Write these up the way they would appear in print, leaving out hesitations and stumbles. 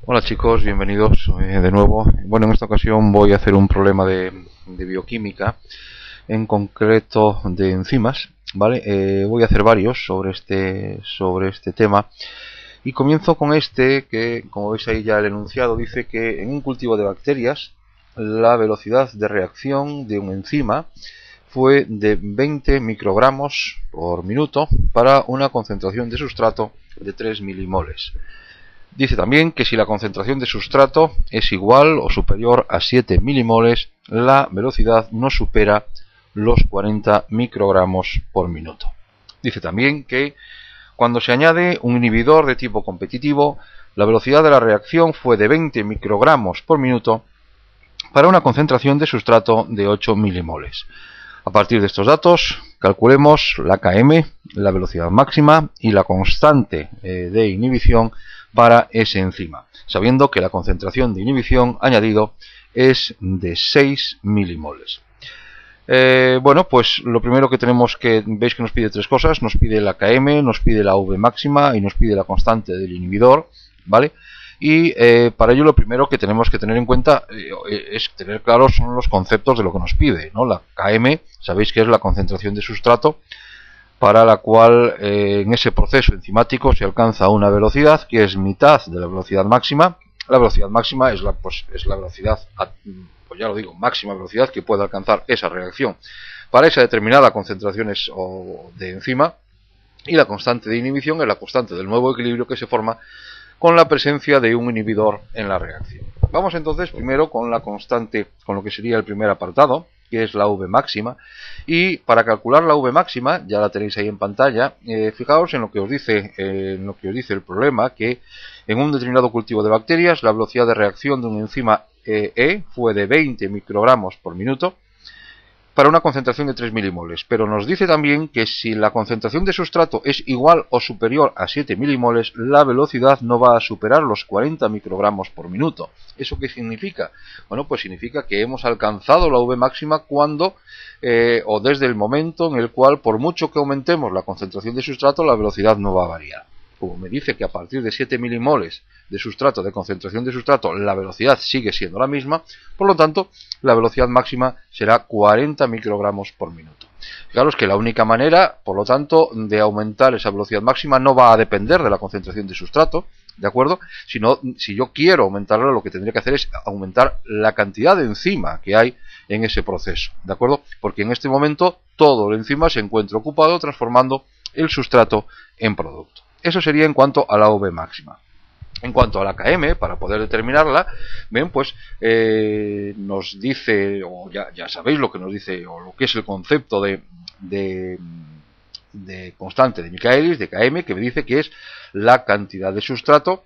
Hola chicos, bienvenidos de nuevo. Bueno, en esta ocasión voy a hacer un problema de bioquímica, en concreto de enzimas, ¿vale? Voy a hacer varios sobre este tema y comienzo con este que, como veis ahí ya el enunciado, dice que en un cultivo de bacterias la velocidad de reacción de un enzima fue de 20 microgramos por minuto para una concentración de sustrato de 3 milimoles. Dice también que si la concentración de sustrato es igual o superior a 7 milimoles, la velocidad no supera los 40 microgramos por minuto. Dice también que cuando se añade un inhibidor de tipo competitivo, la velocidad de la reacción fue de 20 microgramos por minuto para una concentración de sustrato de 8 milimoles. A partir de estos datos, calculemos la Km, la velocidad máxima y la constante de inhibición para ese enzima, sabiendo que la concentración de inhibición añadido es de 6 milimoles. Bueno, pues lo primero que tenemos veis que nos pide tres cosas: nos pide la Km, nos pide la V máxima y nos pide la constante del inhibidor, ¿vale? Y para ello lo primero que tenemos que tener en cuenta es tener claros son los conceptos de lo que nos pide, ¿no? La Km, sabéis que es la concentración de sustrato, para la cual en ese proceso enzimático se alcanza una velocidad que es mitad de la velocidad máxima. La velocidad máxima es la velocidad, pues ya lo digo, máxima velocidad que puede alcanzar esa reacción para esa determinada concentración de enzima, y la constante de inhibición es la constante del nuevo equilibrio que se forma con la presencia de un inhibidor en la reacción. Vamos entonces primero con la constante, con lo que sería el primer apartado, que es la V máxima, y para calcular la V máxima, ya la tenéis ahí en pantalla, fijaos en lo que os dice el problema, que en un determinado cultivo de bacterias la velocidad de reacción de un enzima E fue de 20 microgramos por minuto para una concentración de 3 milimoles, pero nos dice también que si la concentración de sustrato es igual o superior a 7 milimoles, la velocidad no va a superar los 40 microgramos por minuto. ¿Eso qué significa? Bueno, pues significa que hemos alcanzado la V máxima cuando, o desde el momento en el cual, por mucho que aumentemos la concentración de sustrato, la velocidad no va a variar. Como me dice que a partir de 7 milimoles de sustrato, de concentración de sustrato, la velocidad sigue siendo la misma, por lo tanto, la velocidad máxima será 40 microgramos por minuto. Fijaros que la única manera, por lo tanto, de aumentar esa velocidad máxima no va a depender de la concentración de sustrato, ¿de acuerdo? Sino, si yo quiero aumentarla, lo que tendría que hacer es aumentar la cantidad de enzima que hay en ese proceso, ¿de acuerdo? Porque en este momento todo el enzima se encuentra ocupado transformando el sustrato en producto. Eso sería en cuanto a la V máxima. En cuanto a la Km, para poder determinarla, bien, pues nos dice, o ya sabéis lo que nos dice, o lo que es el concepto de constante de Michaelis, de Km, que me dice que es la cantidad de sustrato,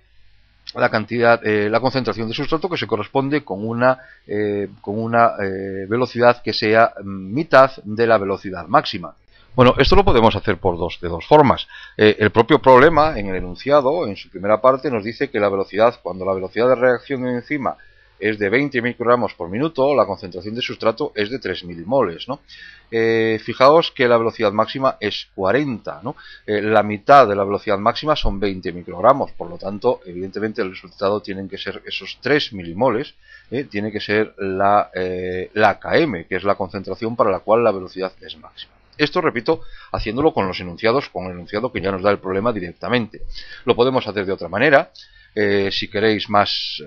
la concentración de sustrato que se corresponde con una velocidad que sea mitad de la velocidad máxima. Bueno, esto lo podemos hacer de dos formas. El propio problema, en el enunciado, en su primera parte, nos dice que cuando la velocidad de reacción en enzima es de 20 microgramos por minuto, la concentración de sustrato es de 3 milimoles, ¿no? Fijaos que la velocidad máxima es 40, ¿no? La mitad de la velocidad máxima son 20 microgramos, por lo tanto, evidentemente el resultado tienen que ser esos 3 milimoles, tiene que ser la Km, que es la concentración para la cual la velocidad es máxima. Esto, repito, haciéndolo con los enunciados, con el enunciado que ya nos da el problema directamente. Lo podemos hacer de otra manera, si queréis más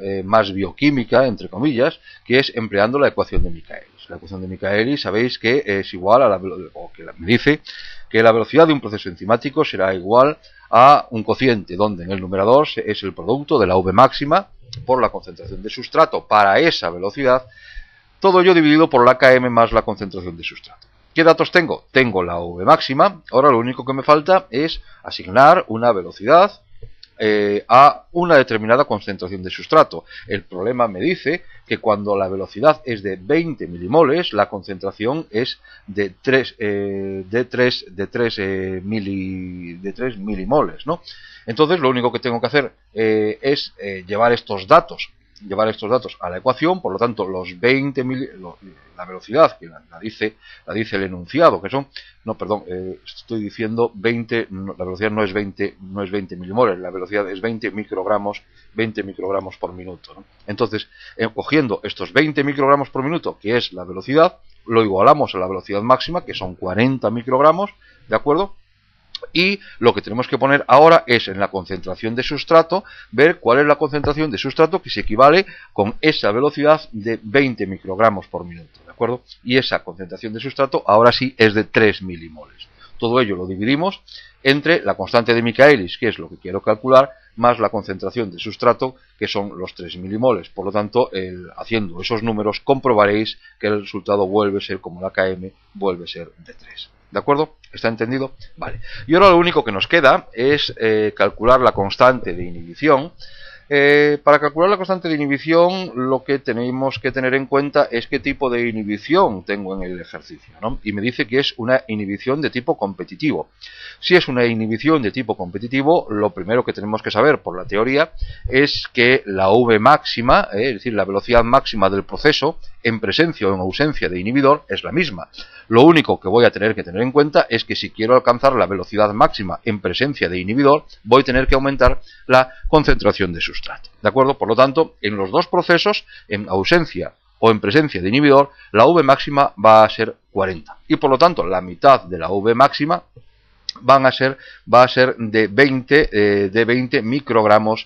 bioquímica, entre comillas, que es empleando la ecuación de Michaelis. La ecuación de Michaelis sabéis que es igual a me dice que la velocidad de un proceso enzimático será igual a un cociente, donde en el numerador es el producto de la V máxima por la concentración de sustrato para esa velocidad, todo ello dividido por la Km más la concentración de sustrato. ¿Qué datos tengo? Tengo la V máxima. Ahora lo único que me falta es asignar una velocidad a una determinada concentración de sustrato. El problema me dice que cuando la velocidad es de 20 milimoles, la concentración es de 3 milimoles, ¿no? Entonces lo único que tengo que hacer es llevar estos datos llevar estos datos a la ecuación, por lo tanto los 20 la velocidad que la dice el enunciado, que son, no, perdón, estoy diciendo 20, la velocidad no es 20 milimoles, la velocidad es 20 microgramos por minuto, ¿no? Entonces, cogiendo estos 20 microgramos por minuto, que es la velocidad, lo igualamos a la velocidad máxima, que son 40 microgramos, ¿de acuerdo? Y lo que tenemos que poner ahora es en la concentración de sustrato, ver cuál es la concentración de sustrato que se equivale con esa velocidad de 20 microgramos por minuto, ¿de acuerdo? Y esa concentración de sustrato ahora sí es de 3 milimoles. Todo ello lo dividimos entre la constante de Michaelis, que es lo que quiero calcular, más la concentración de sustrato, que son los 3 milimoles. Por lo tanto, haciendo esos números comprobaréis que el resultado vuelve a ser, como la KM, vuelve a ser de 3. ¿De acuerdo? ¿Está entendido? Vale. Y ahora lo único que nos queda es calcular la constante de inhibición. Para calcular la constante de inhibición, lo que tenemos que tener en cuenta es qué tipo de inhibición tengo en el ejercicio, ¿no? Y me dice que es una inhibición de tipo competitivo. Si es una inhibición de tipo competitivo, lo primero que tenemos que saber por la teoría es que la V máxima, es decir, la velocidad máxima del proceso, en presencia o en ausencia de inhibidor, es la misma. Lo único que voy a tener que tener en cuenta es que si quiero alcanzar la velocidad máxima en presencia de inhibidor, voy a tener que aumentar la concentración de sustrato. ¿De acuerdo? Por lo tanto, en los dos procesos, en ausencia o en presencia de inhibidor, la V máxima va a ser 40. Y por lo tanto, la mitad de la V máxima va a ser de 20 microgramos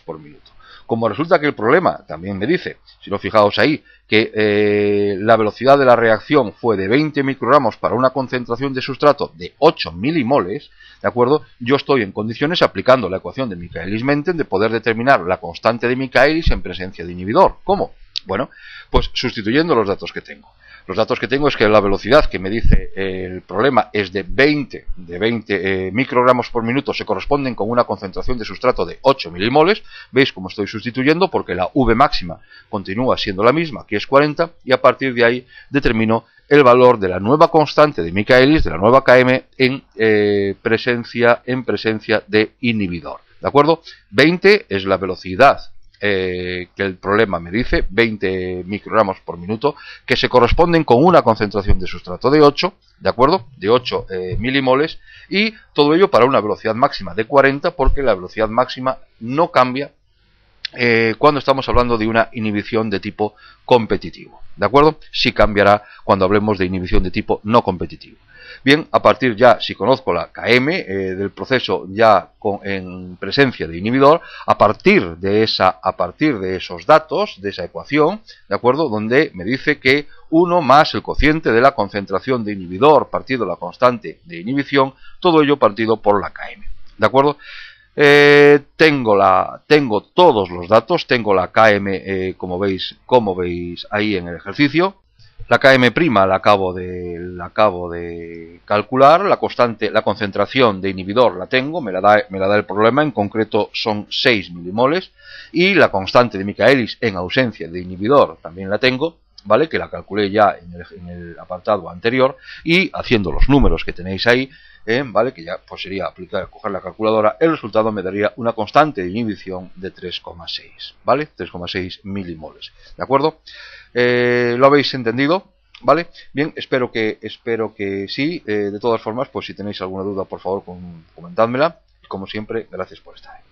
por minuto. Como resulta que el problema también me dice, si no fijaos ahí, que la velocidad de la reacción fue de 20 microgramos para una concentración de sustrato de 8 milimoles, ¿de acuerdo? Yo estoy en condiciones, aplicando la ecuación de Michaelis-Menten, de poder determinar la constante de Michaelis en presencia de inhibidor. ¿Cómo? Bueno, pues sustituyendo los datos que tengo. Los datos que tengo es que la velocidad que me dice el problema es de 20 microgramos por minuto, se corresponden con una concentración de sustrato de 8 milimoles. ¿Veis cómo estoy sustituyendo? Porque la V máxima continúa siendo la misma, que es 40, y a partir de ahí determino el valor de la nueva constante de Michaelis, de la nueva KM, en presencia de inhibidor. ¿De acuerdo? 20 es la velocidad que el problema me dice, 20 microgramos por minuto, que se corresponden con una concentración de sustrato de 8, ¿de acuerdo? De 8 milimoles, y todo ello para una velocidad máxima de 40, porque la velocidad máxima no cambia cuando estamos hablando de una inhibición de tipo competitivo, ¿de acuerdo? Sí cambiará cuando hablemos de inhibición de tipo no competitivo. Bien, a partir ya, si conozco la KM del proceso ya en presencia de inhibidor, a partir de esos datos, de esa ecuación, ¿de acuerdo? Donde me dice que 1 más el cociente de la concentración de inhibidor partido la constante de inhibición, todo ello partido por la KM, ¿de acuerdo? Tengo todos los datos, tengo la KM como veis ahí en el ejercicio. La KM' la acabo de calcular, la concentración de inhibidor la tengo, me la da el problema, en concreto son 6 milimoles, y la constante de Michaelis en ausencia de inhibidor también la tengo, ¿vale? Que la calculé ya en el apartado anterior, y haciendo los números que tenéis ahí, ¿vale? Que ya pues sería coger la calculadora, el resultado me daría una constante de inhibición de 3,6, ¿vale? 3,6 milimoles, ¿de acuerdo? ¿Lo habéis entendido? ¿Vale? Bien, espero que sí. De todas formas, pues si tenéis alguna duda, por favor, comentádmela. Y como siempre, gracias por estar ahí.